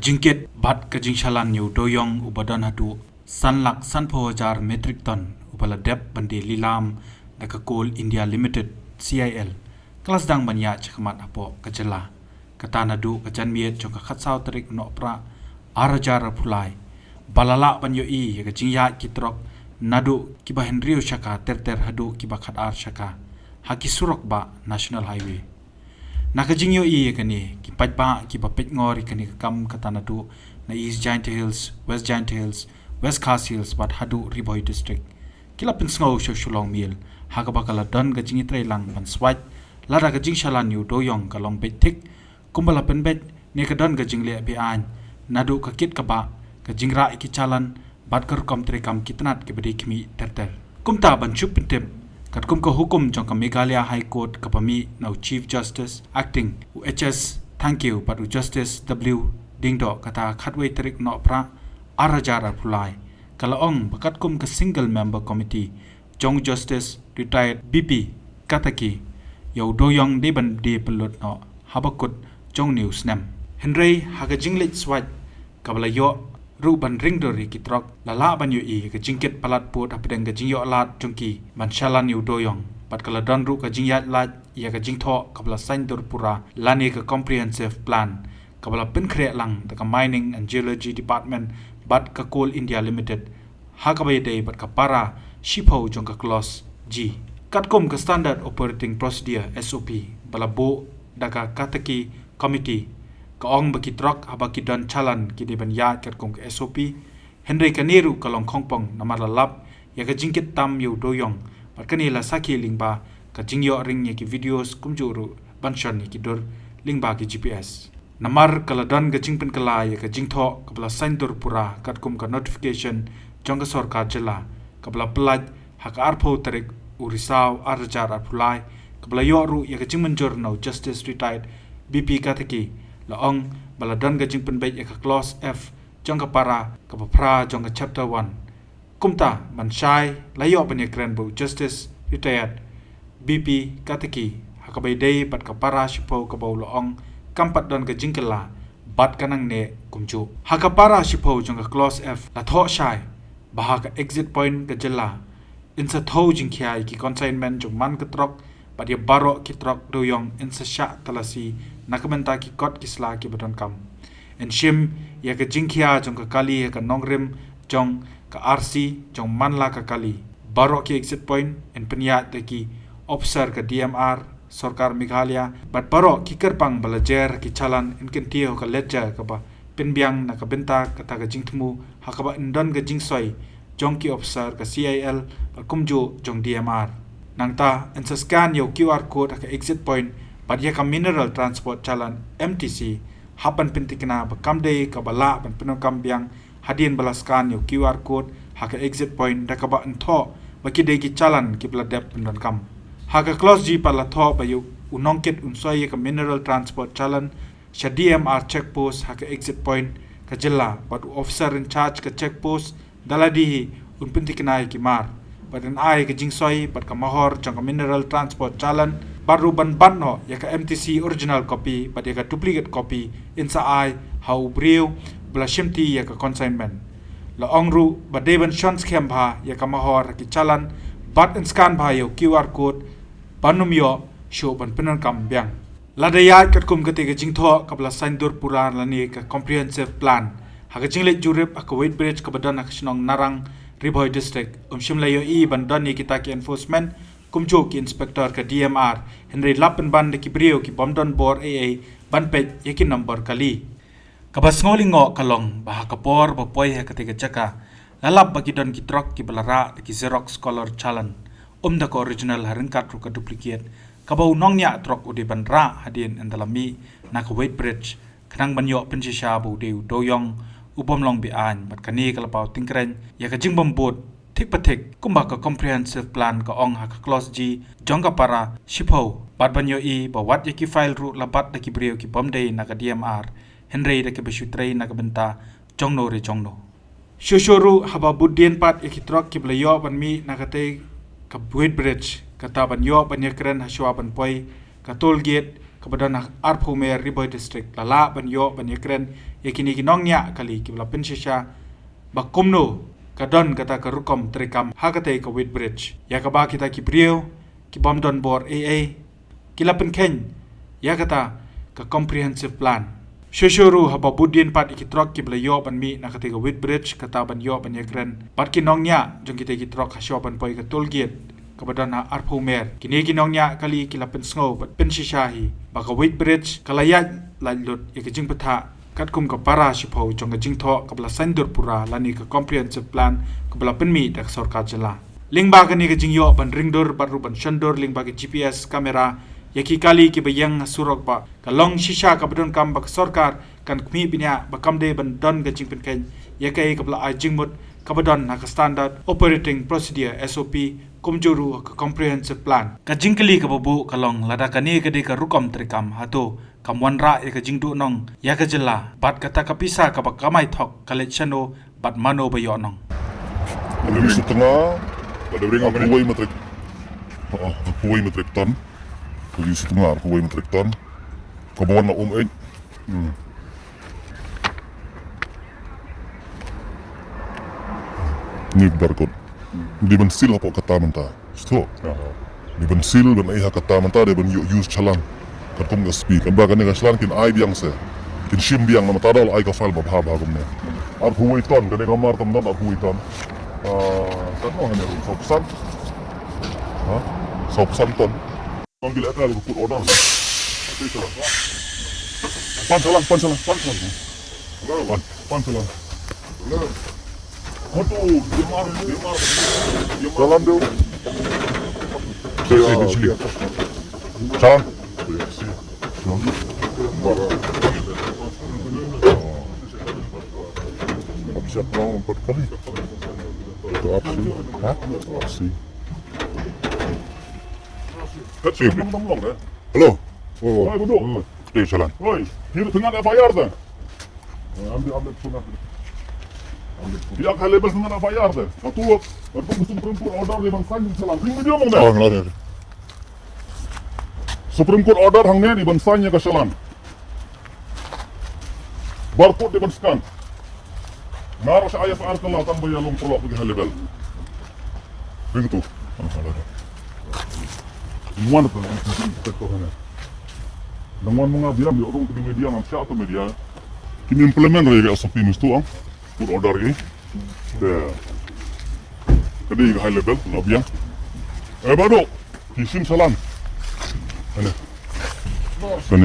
jingket bat ka jing CHALLAN yu Dewïong ubadan hatu sanlak sanpohajar metric ton ubala dep bande lilam da ka coal India Limited CIL kelas dang banya chakmat apo kajela kata nadu kajan miet jong ka khatsau tarik no pra arajar pulai balala banyo I ka jing ya kitrok nadu kiba henrio shaka terter hadu kiba khatar shaka haki surok ba national highway nakajing yo I kani ki pajba ki bapet ngori kani kam katana tu na East Giant Hills, West Giant Hills, West Khas Hills bat hadu Riboy district kila pinsngau Shillong Mail hakabakala don gajing Pyntrei lang ban swat lara gajing CHALLAN yu Dewïong kalong betik kumbala penbet ne kadon gajing le be an nadu kakit kaba gajing ra iki CHALLAN bat karkom trekam kitnat ke bedi kimi terter kumta ban chup pintem kat kum ko hukum jong ka Meghalaya High Court kapami now Chief Justice Acting UHS thank you but Justice W dingdo kata khatway tarik no pra arajara pulai kalaong bakat kum ka single member committee jong Justice retired BP kataki yo Dewïong de ban de pelot no habakut jong news nam Pyntrei haga jinglet swat kabala yo ru ban ring dori kitrok lala ban yu I ka jingket palat pot apedeng ka jingyo lat jongki ban CHALLAN yu Dewïong pat kala don ru ka jingyat lat ya ka jingtho kabla sain dor pura lani ka comprehensive plan kabla Pyntrei lang da ka mining and geology department bat ka coal India Limited hakabay day bat ka para shipo jong ka clause G katkom ka standard operating procedure SOP balabo da ka kataki committee kaong bakitrok habaki don CHALLAN ki deban ya katkom ka SOP Pyntrei kaniru kalong khongpong namalalap ya ka jingket tam yu Dewïong pat kanila saki lingba ka jingyo ring ya ki videos kumjuru banshon ya ki dor lingba ki GPS namar kala don ga jingpen kala ya ka jingtho kabla saindur pura katkom ka notification jong ka sarkar jela kabla pelaj hak arpho tarik urisau arjar arpulai kabla yoru ya ka jingmenjor no Justice retired BP kataki laong baladon ga jingpen baik ya ka clause F jong ka para ka pra jong ka chapter 1 kumta manshai layo banya krenbo Justice retired BP kataki hakabay day pat ka para shipo ka baw laong kampat don ka jingkela bat kanang ne kumju hakapara shipo jong ka clause F la tho shai baha ka exit point ka jela insa tho jingkhai ki consignment jong man ka trok pat ya baro ki trok Dewïong insa sha talasi nakamenta ki kot kisla ki badon kam en shim ya ka jingkhia jong ka kali ka nongrim jong ka RC jong manla ka kali baro ki exit point en penya de ki officer ka DMR Sarkar Meghalaya bat baro ki kerpang balajer ki CHALLAN in kentio ka ledger ka ba pinbiang na ka benta kata ka jingtmu hakaba indon ka jingsoi jong ki officer ka CIL bat kumju jong DMR nangta en sa scan yo QR code ka exit point bat ya ka mineral transport CHALLAN MTC hapan pintikna ba kamde ka bala ban pinokam biang hadin bala scan yo QR code haka exit point da ka ba entho ba ki de ki CHALLAN ki bla dep pindon kam haka clause G pala tho ba yu unongket unsoi ka mineral transport CHALLAN sha DMR checkpost haka exit point ka jilla but officer in charge ka checkpost daladi unpintiknai ki mar but an ai ka jingsoi but ka mahor jang ka mineral transport CHALLAN baru ban no ya ka MTC original copy but ya ka duplicate copy insa ai how brew bla shimti ya ka consignment la ongru badeban shons kemba ya ka mahor ki CHALLAN but in scan ba yo QR code panum yo show ban pinon kam biang ladaya katkum kate ka jingtho kabla saindur pura lani ka comprehensive plan haga jingle jurip aka weight bridge ka badan ak Shillong narang Riboy district shimlayo I bandan ni kita ki enforcement kumjo ki inspector ka DMR Pyntrei lapen ban de ki brio ki bomdon bor AA ban pet yakin number kali kabas ngolingo kalong bah kapor bapoy ha kate ka chaka lalap bagi don ki trok ki balara de ki XEROX color CHALLAN da ko original haringkat ru ka duplicate kabaw nongnya trok udi ban ra hadin endalami na ka weight bridge kanang banyo pensisya bu de Dewïong ubom long bi an bat kani kalapaw tingkren ya ka jingbom bot thik pathik kumba ka comprehensive plan ka ong ha ka clause G jong ka para shipo bat banyo I bawat ya ki file ru labat da ki brio ki bomde na ka DMR Pyntrei da ki Pyntrei na ka benta jongno re jongno shoshuru haba budien pat ya ki trok ki blayo ban mi na ka te ka weight bridge kata ban yo ban yakren haswa ban poi ka toll gate kebadan Arphumer Riboy District lala banyo banyakren yakini kinongnya kali kibla pensisha bakumno kadon kata kerukom terikam hakate ke Wheat Bridge ya kaba kita kibriu kibom don bor AA kila penken ya kata ke comprehensive plan Shishuru haba budin pat ikitrok kibla yo ban mi nakate ke Wheat Bridge kata ban yo banyakren pat kinongnya jong kita ikitrok hasyo ban poi ke toll gate kebadan Arphumer kini kinongnya kali kila pensngo bat pensishahi baka Wheat Bridge kalayat lalut ikijing petha kat kum ka para shipau jong jing tho kabla sandur pura lani ka comprehensive plan kabla penmi dak sarkar jala lingba ka ni ka jing yo ban ringdur baru ban shandur lingba ka GPS kamera yaki kali ki bayang surok ba ka long shisha ka badon kam bak sarkar kan kmi binya bakam de ban don ka jing pen ken yakai kabla ai jingmut kabadon na ka standard operating procedure SOP kumjuru ka comprehensive plan ka jingkali ka babu kalong lada kani ka de ka rukom trikam hato kamwanra ya ka jingdu nong ya ka jela bat kata ka pisa ka bakamai thok kalechano bat mano bayo nong Lebih setengah ada ring kuai metrik ton lebih setengah kuai metrik ton kabawan na ni barcode di bensil apa kata mentah stop di bensil ben ai kata mentah de ben use CHALLAN kan kum ga speak kan bagan ga CHALLAN kin ai biang se kin shim biang na matadal ai ka file ba ba gum ne ar huai ton kan ga mar tom ar huai ton kan no hanya sopsan sopsan ton panggil akal ko put order pancalan Koto, dia marah. Jalan dulu. Saya. Jalan. Siap mau 4 kali. Itu opsi. Opsi. Kecil. Halo. Oh, duduk. Jalan. Oi, hier tengah ada bayar dah. Ambil sunat. Dia akan label dengan apa bayar deh. Atau musim perempuan order di bangsa yang salah. Tinggal dia mana? Oh, nggak ada. Supreme Court order hangnya di bangsanya ke CHALLAN. Barcode di bangskan. Nara sa IFR ke lautan bayalong perlu pergi label. Begitu. Mana tu? Dengan mengabiam di orang di media nanti atau media. Kini implement lagi SOP itu put order ini tadi high level labiang baru kisim CHALLAN ini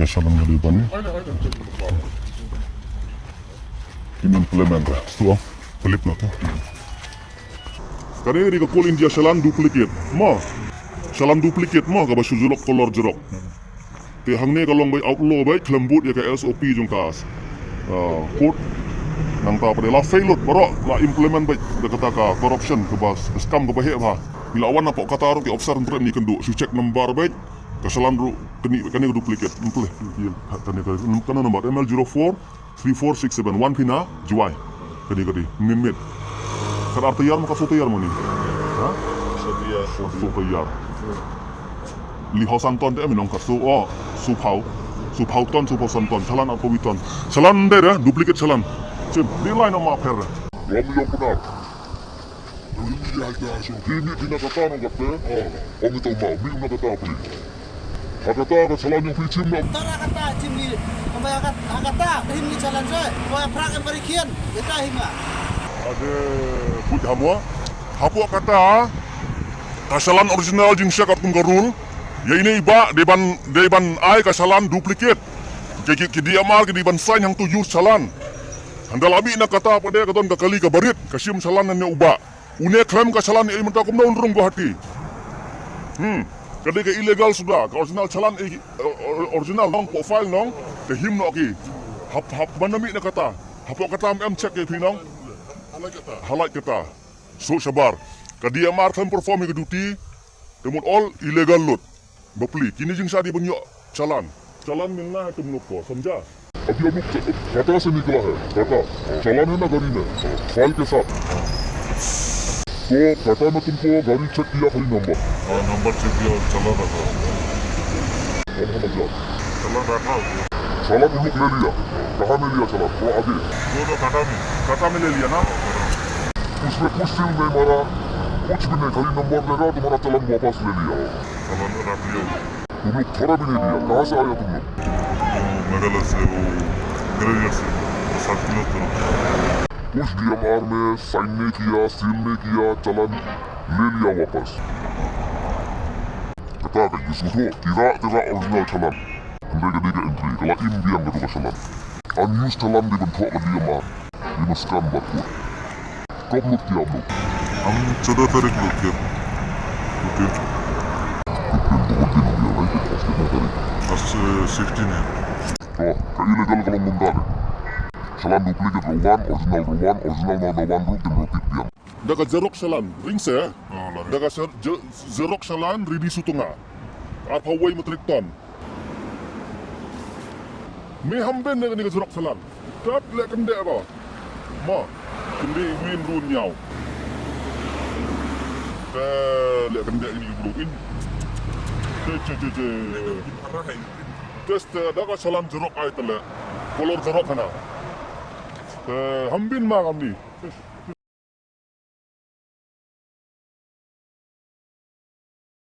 ke CHALLAN dari bani ini implement itu pelip lah tu sekarang ini ke call India CHALLAN duplicate CHALLAN duplicate kalau sujulok kolor jerok te hangnya kalau bay outlaw bay klembut ya ke SOP jong kas code nang ta pada la failot baru la implement baik kata ka corruption ke bas scam ke bahaya bah bila awan nampak kata ro ke officer entre ni kendu su check number baik ke CHALLAN ru kani duplicate emple kan nomor ML04 34671 pina juai kadi minit kan Atiar maka Atiar mo ni ha Atiar li hosanton te minong ka su pau ton su pau santon CHALLAN apa witon CHALLAN deh duplicate CHALLAN di line of map here. Kami yang benar. Ini tidak kata nak kata. Kami tahu mau. Ini nak kata apa ni? Kata ke CHALLAN yang picim nak. Tara kata cimli. Kami kata himni CHALLAN saya. Kau prak American. Kita himla. Ada put hamwa. Hapu kata. CHALLAN original jing syak atum garul. Ya ini iba deban ai CHALLAN duplicate. Jadi dia mal ke deban sign yang tu use CHALLAN. Anda labi nak kata apa dia kata kali ke barit kasim CHALLAN yang ubah. Une Khlem ke CHALLAN ini minta kumna unrung gua hati. Kali ke illegal sudah. Ke original CHALLAN original nong profile nong ke him nok ki. Hap manami nak kata. Hapo kata check ke pinong. Halai kata. So sabar. Kadia mar Khlem perform ke duty. Temut all illegal load. Bapli. Kini jing sa di banyo CHALLAN. CHALLAN minna itu menukko. Samja. अभी अब कटा से निकला है कटा CHALLAN है ना गाड़ी में फाइल के साथ तो कटा में तुमको गाड़ी चेक किया खाली नंबर चेक किया चला रहा था Chalan rakal. Chalan uluk lelia. Kah melia chalan. Kau age. Dua kata Kata melia na. Usme pusil me mara. Kuch bine kali number lega तुम्हारा chalan वापस ले लिया. Chalan रख लिया. तुम लोग थोड़ा भी नहीं दिया. कहाँ से आया तुम लोग? मेघालय से वो ग्रेजुएट से 7 किलोमीटर. कुछ DMR में साइन नहीं किया, सील नहीं किया, चालान ले लिया वापस. Kata kan justru tidak original चालान. Mereka dia entry kalau Indian betul चालान. Unused चालान dibentuk ke DMR. Dimasukkan bakut. Kau belum tiap belum. हम 14 तारीख लोग थे. ओके. आज 16 है. Oh, ke illegal kalau mundar. Chalan duplicate rawan, original na rawan ru tim rotip diam. Daga XEROX chalan, ring se. Daga XEROX chalan ridi sutunga. Arpa way metrik ton. Me hamben ne ni XEROX chalan. Tap le kende ba. Ma, kende win run nyau. Le kende ini bluin. Test daga chalan XEROX ay tala. Kolor XEROX kana. Hambin ma kami.